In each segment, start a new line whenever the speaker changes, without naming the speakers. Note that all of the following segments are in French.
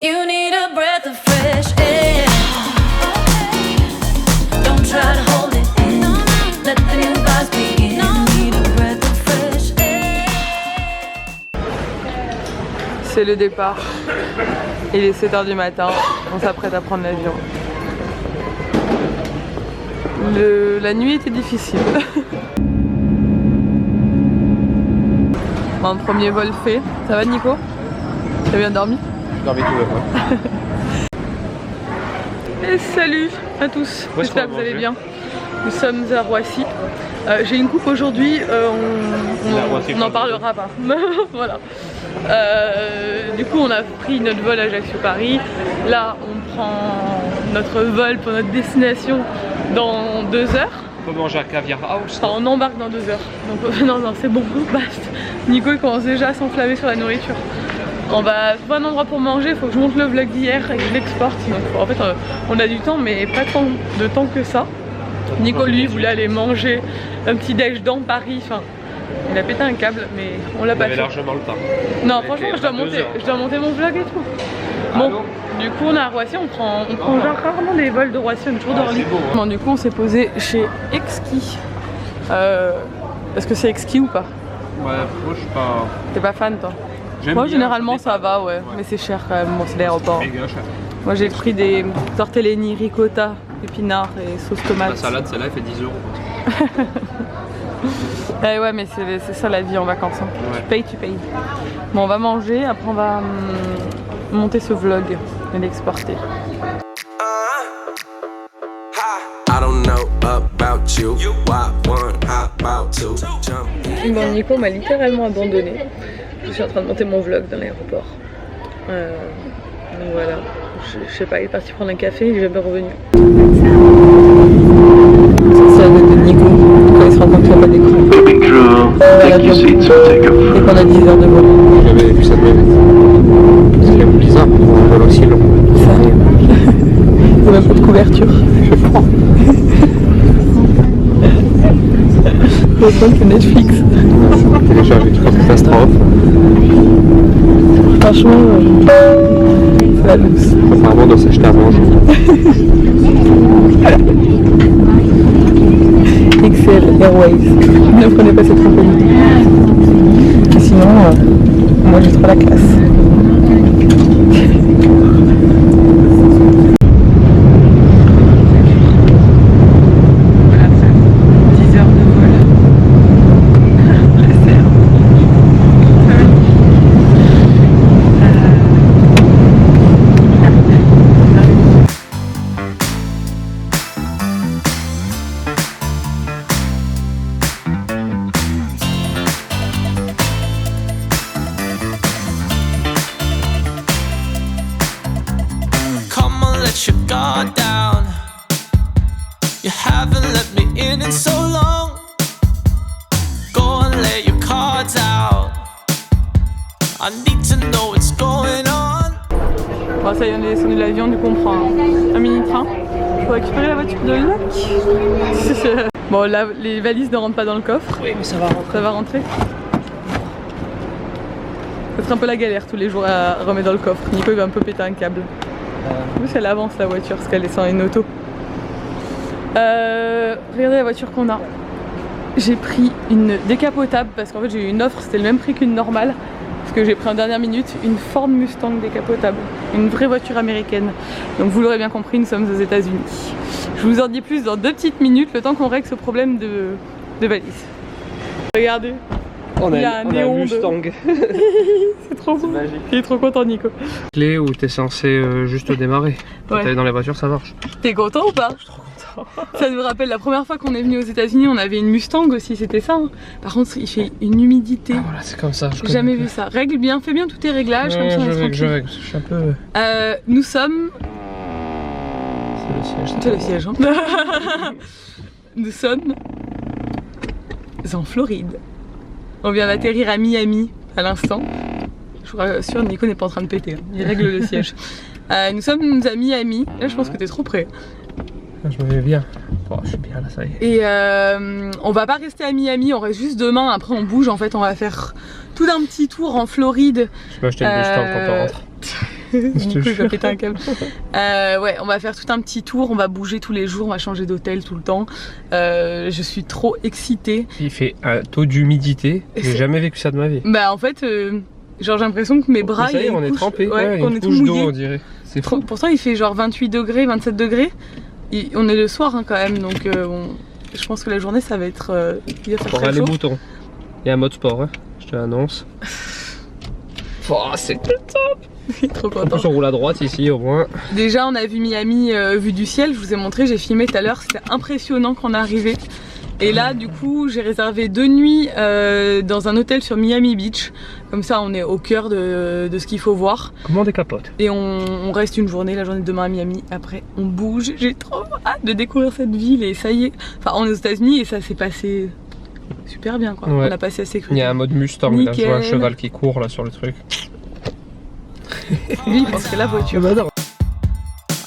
You need a breath of fresh air. Don't try to hold it in. Let the new vibes begin. Need a breath of fresh air.
C'est le départ. Il est 7 h du matin. On s'apprête à prendre l'avion. La nuit était difficile. Un premier vol fait. Ça va Nico? T'as bien dormi?
J'ai dormi tout le temps.
Et salut à tous, j'espère que vous allez bien. Nous sommes à Roissy. J'ai une coupe aujourd'hui, on en parlera pas. Voilà. Du coup on a pris notre vol Ajaccio-Paris. Là on prend notre vol pour notre destination dans 2 heures.
On peut manger à Caviar House.
Enfin, on embarque dans 2 heures. Donc non c'est bon, basta. Nico il commence déjà à s'enflammer sur la nourriture. On va trouver un endroit pour manger, il faut que je monte le vlog d'hier et que je l'exporte. Donc en fait on a du temps mais pas tant de temps que ça. Nico lui voulait aller manger un petit déj dans Paris. Enfin, il a pété un câble mais on l'a pas fait.
Il avait largement le temps.
Non franchement je dois monter mon vlog et tout. Bon, du coup on est à Roissy, on prend genre rarement des vols de Roissy, on est toujours d'Orly. Bon, du coup on s'est posé chez Exquis. Est-ce que c'est Exquis ou pas?
Ouais, moi je suis pas...
T'es pas fan toi? Moi généralement ça va ouais, mais c'est cher quand même, bon, c'est l'aéroport. Moi j'ai pris des tortellini, ricotta, épinards et sauce tomate.
La salade celle-là elle fait 10 €.
Eh ouais mais c'est ça la vie en vacances, hein. Ouais. Tu payes. Bon on va manger, après on va monter ce vlog et l'exporter. Bon Nico m'a littéralement abandonné. Je suis en train de monter mon vlog dans l'aéroport. Donc voilà, je sais pas, il est parti prendre un café, il est jamais revenu. C'est la note de Nico, quand il se rend compte qu'il n'y a pas d'écran. Dès qu'on a 10 heures de vol.
J'avais vu ça de même. C'est quand même bizarre pour un vol aussi long.
Ça, il n'y a même pas de couverture. Je prends. C'est que Netflix.
Télécharger toute la catastrophe.
Franchement, c'est la luxe.
Apparemment on doit s'acheter à manger.
XL Airways. Ne prenez pas cette compagnie. Sinon, moi j'ai trop la classe.
Your guard down. You haven't let me in so long. Go and lay your cards out. I need to know what's going on.
Bon, ça y est, on est descendu de l'avion, du coup on prend un mini-train pour récupérer la voiture de Luc. Bon, là, les valises ne rentrent pas dans le coffre.
Oui, mais ça va rentrer.
Ça va rentrer. Ça sera un peu la galère tous les jours à remettre dans le coffre. Nico il va un peu péter un câble. En plus elle avance la voiture parce qu'elle est sans une auto. Regardez la voiture qu'on a. J'ai pris une décapotable parce qu'en fait j'ai eu une offre, c'était le même prix qu'une normale. Parce que j'ai pris en dernière minute une Ford Mustang décapotable. Une vraie voiture américaine. Donc vous l'aurez bien compris, nous sommes aux États-Unis. Je vous en dis plus dans 2 petites minutes, le temps qu'on règle ce problème de valise. Regardez. Il y a un néon
Mustang.
C'est trop beau. Il est trop content Nico.
Clé où t'es censé juste démarrer. Quand t'es dans les voitures ça marche.
T'es content ou pas?
Je suis trop content.
Ça nous rappelle la première fois qu'on est venu aux États-Unis, on avait une Mustang aussi, c'était ça. Hein. Par contre il fait une humidité.
Ah, voilà, c'est comme ça.
J'ai jamais vu ça. Règle bien, fais bien tous tes réglages, comme ça on est tranquille.
Je règle, je suis un peu...
nous sommes...
C'est le siège.
C'est le siège. Hein. Nous sommes en Floride. On vient d'atterrir à Miami à l'instant. Je vous rassure, Nico n'est pas en train de péter, hein. Il règle le siège. Nous sommes à Miami. Là, je pense que t'es trop près.
Je me mets bien. Oh, je suis bien là, ça y est.
Et on va pas rester à Miami, on reste juste demain. Après, on bouge. En fait, on va faire tout un petit tour en Floride.
Je peux acheter une Mustang quand on rentre.
Du coup, je vais péter un câble. Ouais, on va faire tout un petit tour, on va bouger tous les jours, on va changer d'hôtel tout le temps. Je suis trop excitée.
Il fait un taux d'humidité, j'ai jamais vécu ça de ma vie.
Bah en fait, genre j'ai l'impression que mes bras,
Mais ça y est, on est trempé,
ouais, on est tout
d'eau
mouillé.
on dirait. C'est fou.
Pourtant il fait genre 28 degrés, 27 degrés. Et on est le soir hein, quand même, donc je pense que la journée ça va être... il va faire
On
très
aura les
chaud.
boutons. Il y a un mode sport, hein, je te l'annonce. Oh, c'est
Trop
en
content.
plus on roule à droite ici au moins.
Déjà on a vu Miami vue du ciel, je vous ai montré, j'ai filmé tout à l'heure, c'était impressionnant quand on est arrivé. Et là du coup j'ai réservé 2 nuits dans un hôtel sur Miami Beach. Comme ça on est au cœur de ce qu'il faut voir.
Comment on décapote?
Et on reste une journée, la journée de demain à Miami. Après on bouge, j'ai trop hâte de découvrir cette ville et ça y est. Enfin on est aux États-Unis et ça s'est passé super bien quoi.
Ouais.
On a passé la sécurité.
Il y a un mode Mustang, là, je vois un
Nickel.
cheval qui court là sur le truc.
Lui il pense que la voiture.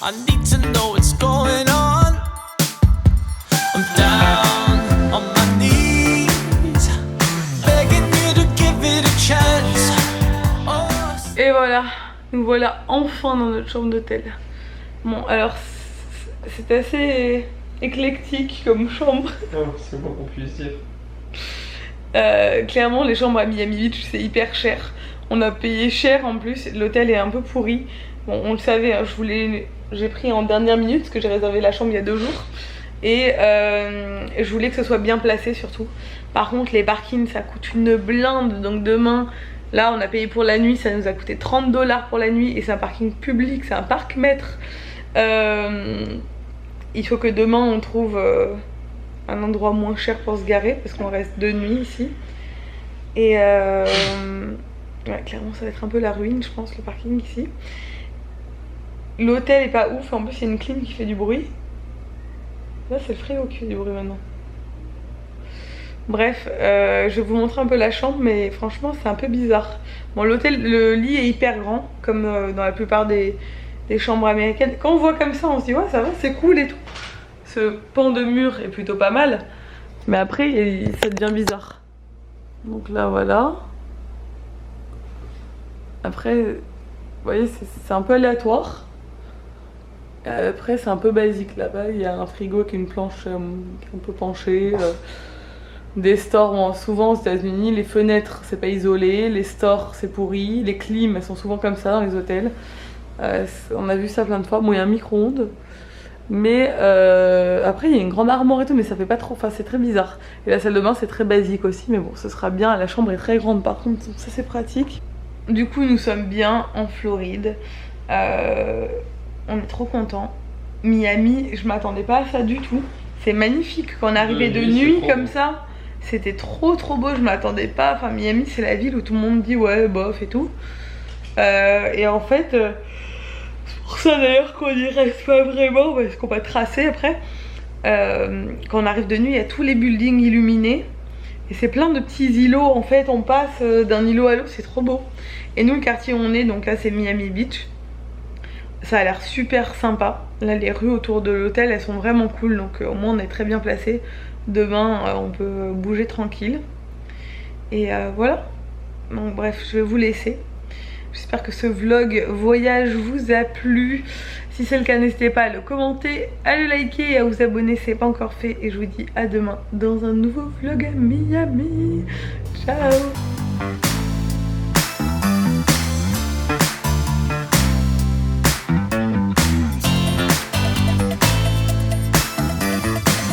I need to know what's going on. I'm down on my knees, begging you to give it a chance. Oh,
Et voilà, nous voilà enfin dans notre chambre d'hôtel. Bon alors c'est assez éclectique comme chambre.
C'est bon qu'on puisse dire.
Clairement les chambres à Miami Beach c'est hyper cher. On a payé cher en plus, l'hôtel est un peu pourri. Bon on le savait, hein, j'ai pris en dernière minute parce que j'ai réservé la chambre il y a 2 jours. Et je voulais que ce soit bien placé surtout. Par contre les parkings ça coûte une blinde. Donc demain, là on a payé pour la nuit, ça nous a coûté 30 $ pour la nuit. Et c'est un parking public, c'est un parc-mètre. Il faut que demain on trouve un endroit moins cher pour se garer. Parce qu'on reste 2 nuits ici. Et ouais, clairement ça va être un peu la ruine je pense le parking ici. L'hôtel est pas ouf, en plus il y a une clim qui fait du bruit. Là c'est le frigo qui fait du bruit maintenant. Bref, je vais vous montrer un peu la chambre mais franchement c'est un peu bizarre. Bon l'hôtel, le lit est hyper grand comme dans la plupart des chambres américaines. Quand on voit comme ça on se dit ouais ça va c'est cool et tout. Ce pan de mur est plutôt pas mal. Mais après ça devient bizarre. Donc là voilà. Après, vous voyez, c'est un peu aléatoire. Après, c'est un peu basique là-bas. Il y a un frigo avec une planche qui est un peu penchée. Des stores, bon, souvent aux États-Unis, les fenêtres, c'est pas isolé. Les stores, c'est pourri. Les clims, elles sont souvent comme ça dans les hôtels. On a vu ça plein de fois. Bon, il y a un micro-ondes. Mais après, il y a une grande armoire et tout, mais ça fait pas trop. Enfin, c'est très bizarre. Et la salle de bain, c'est très basique aussi. Mais bon, ce sera bien. La chambre est très grande par contre, donc ça, c'est pratique. Du coup nous sommes bien en Floride, on est trop contents. Miami, je m'attendais pas à ça du tout. C'est magnifique quand on est arrivé de nuit comme ça. C'était trop beau, je m'attendais pas. Enfin Miami c'est la ville où tout le monde dit ouais bof et tout. Et en fait, c'est pour ça d'ailleurs qu'on y reste pas vraiment parce qu'on va tracer après. Quand on arrive de nuit il y a tous les buildings illuminés. Et c'est plein de petits îlots en fait, on passe d'un îlot à l'autre, c'est trop beau. Et nous le quartier où on est, donc là c'est Miami Beach. Ça a l'air super sympa. Là les rues autour de l'hôtel elles sont vraiment cool, donc au moins on est très bien placé. Demain on peut bouger tranquille. Et voilà. Donc bref, je vais vous laisser. J'espère que ce vlog voyage vous a plu. Si c'est le cas, n'hésitez pas à le commenter, à le liker et à vous abonner si ce n'est pas encore fait. Et je vous dis à demain dans un nouveau vlog à Miami. Ciao!